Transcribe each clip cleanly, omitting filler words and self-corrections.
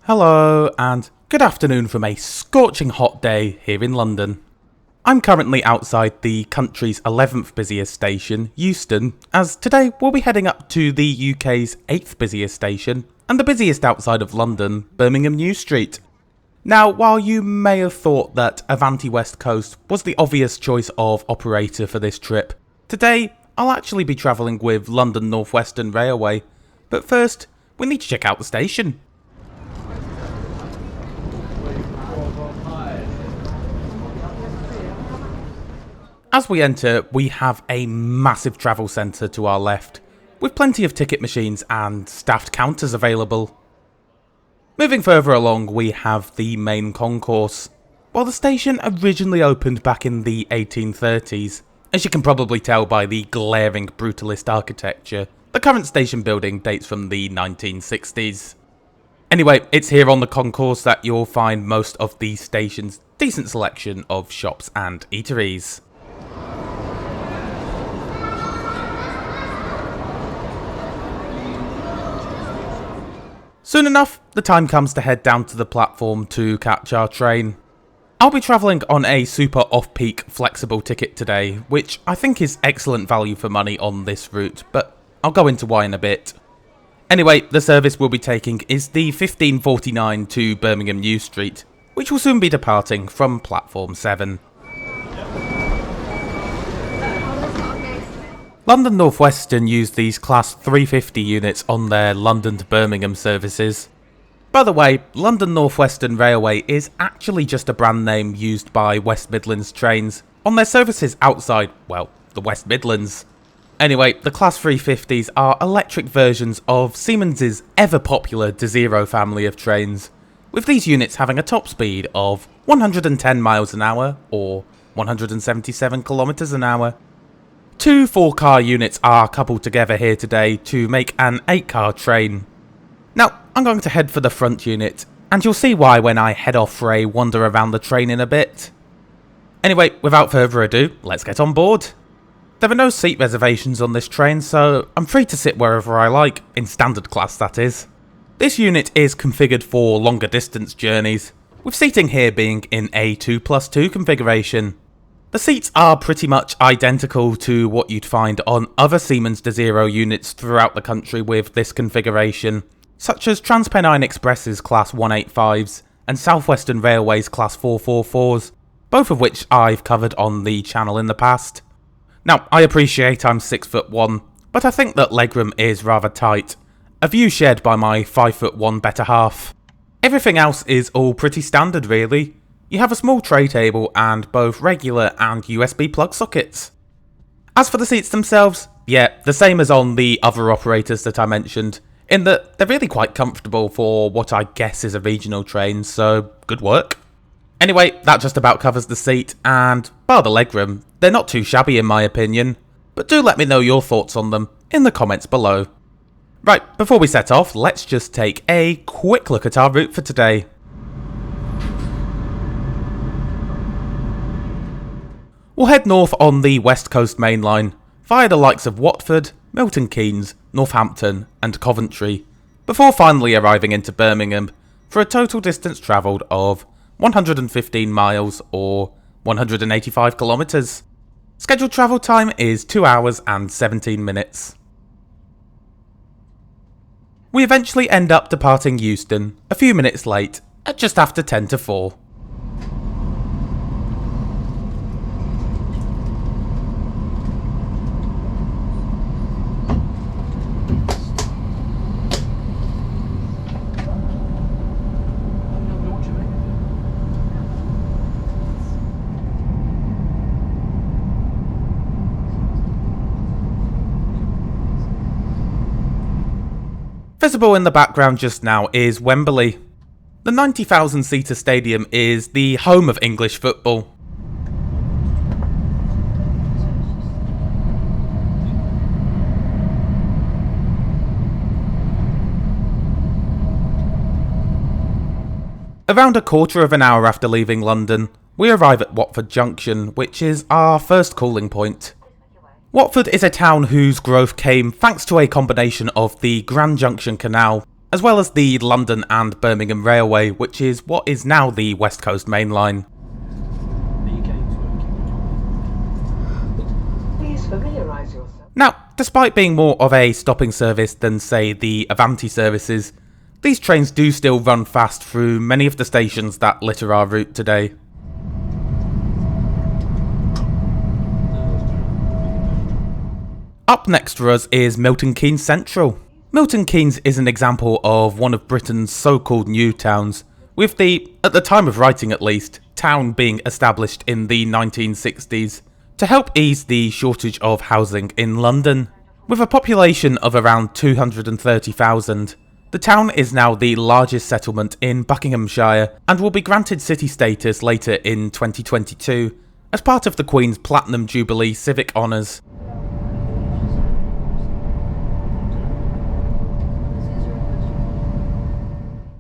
Hello and good afternoon from a scorching hot day here in London. I'm currently outside the country's 11th busiest station, Euston, as today we'll be heading up to the UK's 8th busiest station and the busiest outside of London, Birmingham New Street. Now, while you may have thought that Avanti West Coast was the obvious choice of operator for this trip, today I'll actually be travelling with London Northwestern Railway, but first we need to check out the station. As we enter, we have a massive travel centre to our left, with plenty of ticket machines and staffed counters available. Moving further along, we have the main concourse. While the station originally opened back in the 1830s, as you can probably tell by the glaring brutalist architecture, the current station building dates from the 1960s. Anyway, it's here on the concourse that you'll find most of the station's decent selection of shops and eateries. Soon enough, the time comes to head down to the platform to catch our train. I'll be travelling on a super off-peak flexible ticket today, which I think is excellent value for money on this route, but I'll go into why in a bit. Anyway, the service we'll be taking is the 1549 to Birmingham New Street, which will soon be departing from platform 7. London Northwestern use these Class 350 units on their London to Birmingham services. By the way, London Northwestern Railway is actually just a brand name used by West Midlands trains on their services outside, well, the West Midlands. Anyway, the Class 350s are electric versions of Siemens' ever-popular Desiro family of trains, with these units having a top speed of 110 miles an hour or 177 kilometers an hour. 2 4-car units are coupled together here today to make an 8-car train. Now, I'm going to head for the front unit, and you'll see why when I head off for a wander around the train in a bit. Anyway, without further ado, let's get on board. There are no seat reservations on this train, so I'm free to sit wherever I like, in standard class that is. This unit is configured for longer distance journeys, with seating here being in a 2+2 configuration. The seats are pretty much identical to what you'd find on other Siemens Desiro units throughout the country with this configuration, such as TransPennine Express's Class 185s and South Western Railway's Class 444s, both of which I've covered on the channel in the past. Now, I appreciate I'm 6'1", but I think that legroom is rather tight, a view shared by my 5'1" better half. Everything else is all pretty standard really. You have a small tray table and both regular and USB plug sockets. As for the seats themselves, yeah, the same as on the other operators that I mentioned, in that they're really quite comfortable for what I guess is a regional train, so good work. Anyway, that just about covers the seat, and bar the legroom, they're not too shabby in my opinion, but do let me know your thoughts on them in the comments below. Right, before we set off, let's just take a quick look at our route for today. We'll head north on the West Coast Main Line, via the likes of Watford, Milton Keynes, Northampton and Coventry, before finally arriving into Birmingham for a total distance travelled of 115 miles or 185 kilometres. Scheduled travel time is 2 hours and 17 minutes. We eventually end up departing Euston a few minutes late at just after 10 to 4. Visible in the background just now is Wembley. The 90,000 seater stadium is the home of English football. Around a quarter of an hour after leaving London, we arrive at Watford Junction, which is our first calling point. Watford is a town whose growth came thanks to a combination of the Grand Junction Canal, as well as the London and Birmingham Railway, which is what is now the West Coast Main Line. Please familiarise yourself. Now, despite being more of a stopping service than, say, the Avanti services, these trains do still run fast through many of the stations that litter our route today. Up next for us is Milton Keynes Central. Milton Keynes is an example of one of Britain's so-called new towns, with the, at the time of writing at least, town being established in the 1960s. To help ease the shortage of housing in London. With a population of around 230,000, the town is now the largest settlement in Buckinghamshire and will be granted city status later in 2022 as part of the Queen's Platinum Jubilee Civic Honours.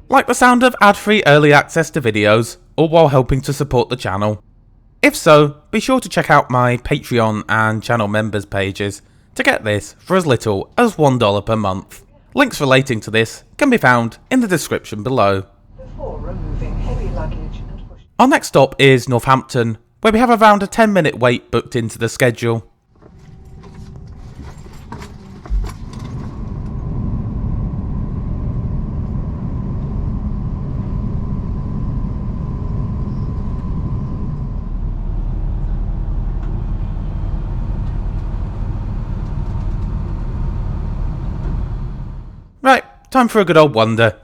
Like the sound of ad-free early access to videos, all while helping to support the channel? If so, be sure to check out my Patreon and channel members pages to get this for as little as $1 per month. Links relating to this can be found in the description below. Before removing heavy luggage and pushing. Our next stop is Northampton, where we have around a 10-minute wait booked into the schedule. Right, time for a good old wander.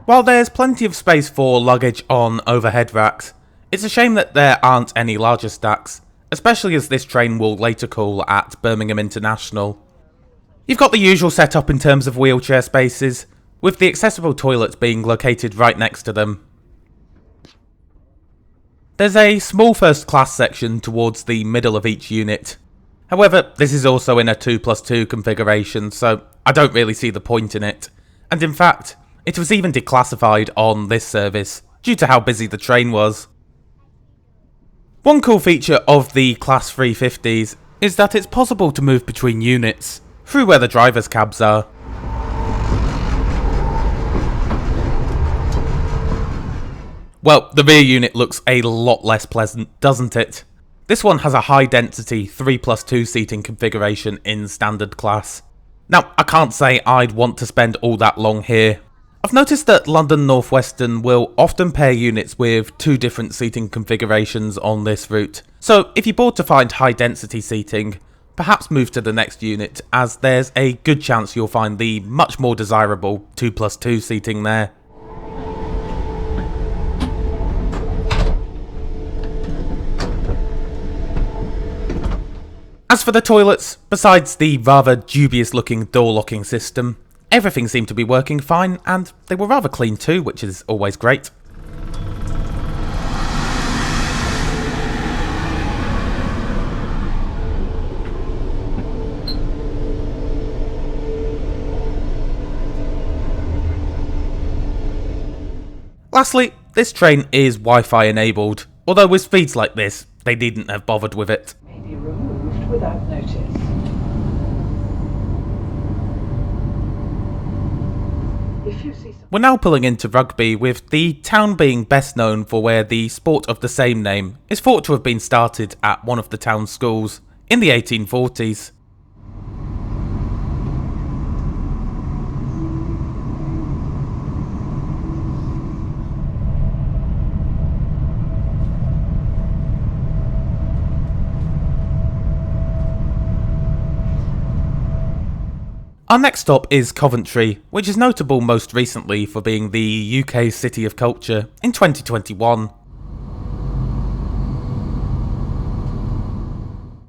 While there's plenty of space for luggage on overhead racks, it's a shame that there aren't any larger stacks, especially as this train will later call at Birmingham International. You've got the usual setup in terms of wheelchair spaces, with the accessible toilets being located right next to them. There's a small first class section towards the middle of each unit. However, this is also in a 2+2 configuration, so I don't really see the point in it. And in fact, it was even declassified on this service, due to how busy the train was. One cool feature of the Class 350s is that it's possible to move between units, through where the driver's cabs are. Well, the rear unit looks a lot less pleasant, doesn't it? This one has a high density 3+2 seating configuration in standard class. Now, I can't say I'd want to spend all that long here. I've noticed that London Northwestern will often pair units with two different seating configurations on this route. So if you're bored to find high density seating, perhaps move to the next unit, as there's a good chance you'll find the much more desirable 2+2 seating there. As for the toilets, besides the rather dubious looking door locking system, everything seemed to be working fine, and they were rather clean too, which is always great. Lastly, this train is Wi-Fi enabled, although with speeds like this, they needn't have bothered with it. May be removed without notice. If you see We're now pulling into Rugby, with the town being best known for where the sport of the same name is thought to have been started at one of the town's schools in the 1840s. Our next stop is Coventry, which is notable most recently for being the UK's City of Culture in 2021.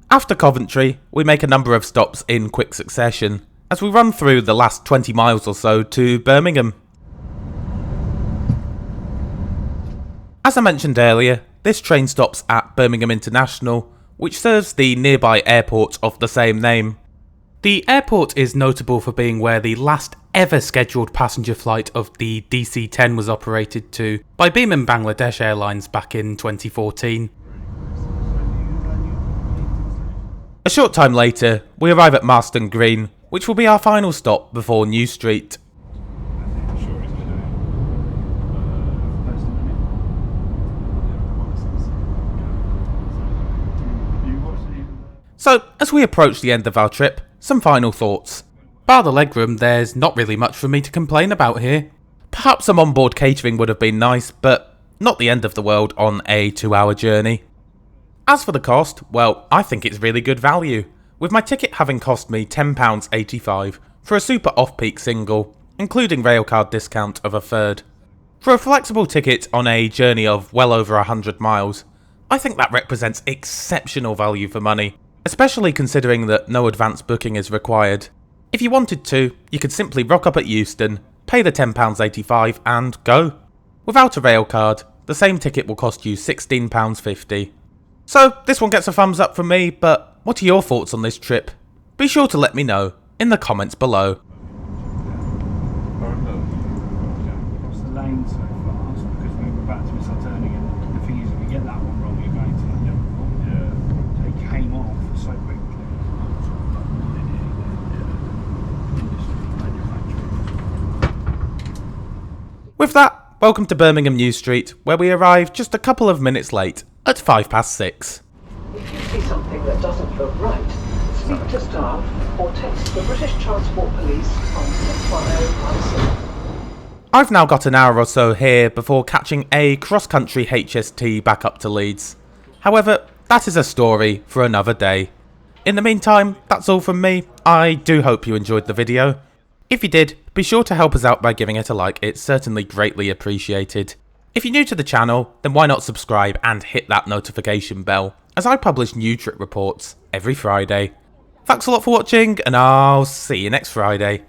After Coventry, we make a number of stops in quick succession, as we run through the last 20 miles or so to Birmingham. As I mentioned earlier, this train stops at Birmingham International, which serves the nearby airport of the same name. The airport is notable for being where the last ever scheduled passenger flight of the DC-10 was operated to by Biman Bangladesh Airlines back in 2014. A short time later, we arrive at Marston Green, which will be our final stop before New Street. So, as we approach the end of our trip, some final thoughts. Bar the legroom, there's not really much for me to complain about here. Perhaps some onboard catering would have been nice, but not the end of the world on a 2-hour journey. As for the cost, well, I think it's really good value, with my ticket having cost me £10.85 for a super off-peak single, including railcard discount of a third. For a flexible ticket on a journey of well over 100 miles, I think that represents exceptional value for money, especially considering that no advance booking is required. If you wanted to, you could simply rock up at Euston, pay the £10.85 and go. Without a railcard, the same ticket will cost you £16.50. So this one gets a thumbs up from me, but what are your thoughts on this trip? Be sure to let me know in the comments below. Across the lane so fast because we were about to start turning, and the thing is, if we get that one wrong, you're going to Liverpool. Yeah. They came off so quickly. With that, welcome to Birmingham New Street, where we arrived just a couple of minutes late at 6:05. If you see something that doesn't look right, speak to staff or text the British Transport Police on 61017. I've now got an hour or so here before catching a cross-country HST back up to Leeds. However, that is a story for another day. In the meantime, that's all from me. I do hope you enjoyed the video. If you did, be sure to help us out by giving it a like, it's certainly greatly appreciated. If you're new to the channel, then why not subscribe and hit that notification bell, as I publish new trip reports every Friday. Thanks a lot for watching, and I'll see you next Friday.